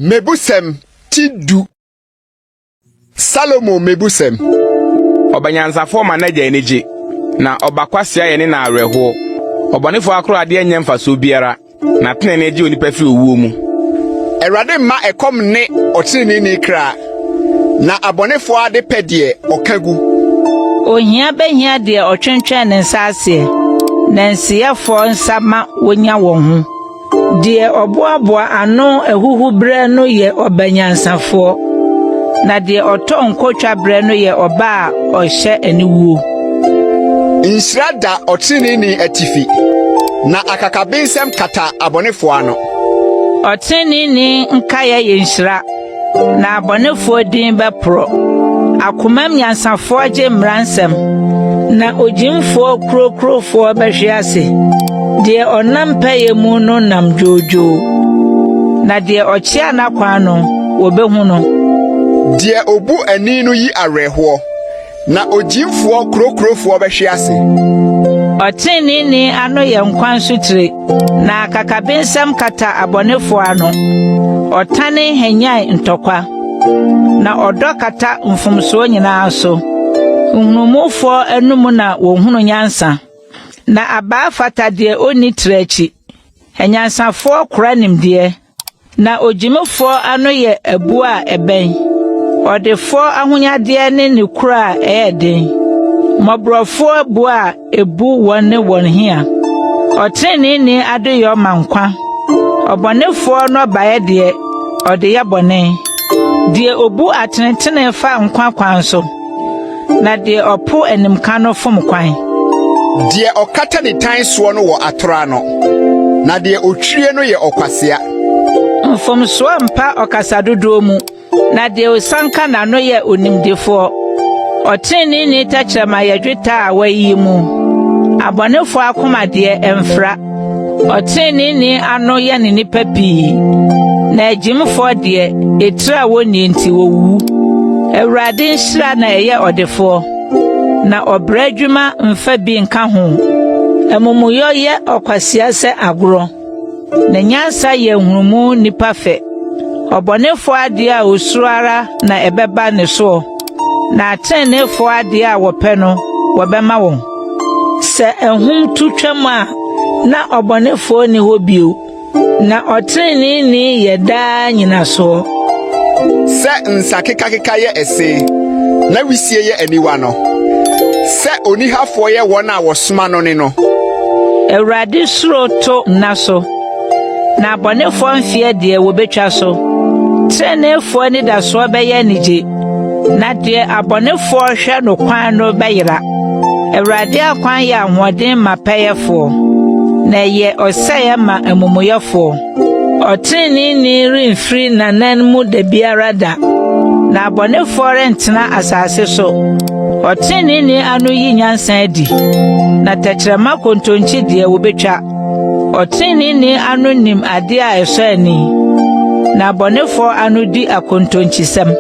Mebusem tidu. Salomo mebusem. Obanyansafo ma na gya enije na obakwasia ye ne na areho. Obonefo akro ade anya mfaso biara na tene na eji onipa fi owuo mu. Erade ma ekom ne otini ni kra na abonefo ade pedie okagu. Ohia behia de otwentwen ne nsase na nsiyefo nsama wonya won ho. De oboaboa ano ehuhu bre no ye obanyansafo na de oton kotwa bre no ye oba a ohye aniwuo. Insrada otini ni atifi na akakabensem kata abonefo ano. Otini ni nkaya ye nshira na abonefo din bepro. Akomam yansafo age mransem na ojimfo krokrofo behwease. De onam paye mu no nam jojo na de ochia na kwan no wobehu no. De obu ani no yi areho na ojimfo krokrofo behwease. Otini ni ano ye nkwan sutire na kakabensem kata abonefo ano. Otane henyai ntokwa na odo kata mfumso nyina so. Nhumufo enum na wohunu nyansa na aba fata de oni trechi. Enyansafo kora nimde na ojimefo ano ye ebu a eben. Odefo ahonyade ne ne kura eden. Mobrofo ebu a ebu wone won hia. Otene ni adoyo mankwa. Obonefo no baye de ode ye bone. Die obu atenetene fa nkwa kwanso na die opo enimka no fom kwan. Die okata ne tan so no wo atora no na die otwie no ye okwasea. Mfom so mpa okasadodo mu na die osanka na no ye onimdefo. Otene ni tachrama ye dweta a wayi mu. Abonefo akoma de emfra. Otene ni ano ye ne nipa pi. Na ejimfo de etra woni nti wowu. Ewrade nshira na eye odefo. Na obradwuma mfa bi nka ho. Emumuyo ye okwasia se agro. Na nyansa ye hurumu nipa fe. Obonefo ade a osuara na ebeba ne so. Na atenefo ade a wope no wobema won. Se ehum tutwam a na obonefo ni hobio. Na otini ni yeda nyina so. Se nsakeka ye ese na wisie ye aniwa no. Se onihafo ye wona wosoma no ne no. Ewrade suro to naso. Na abonefo mfie de wobetwa so. Trenefo ni da so beye nije. Na de abonefo hwe no kwan no beyira. Ewrade akwan ya ahoden mapeyefo. Na ye oseye ma amumuyefo. Otini ni rinfri na nanmu de biara da. Na abonefo rentena asase so. Otini ni anu yi nyansan di. Na tachrama kontonchi de wobetwa. Otini ni anu nim ade a eso ani. Na abonefo anu di akontonchi sem.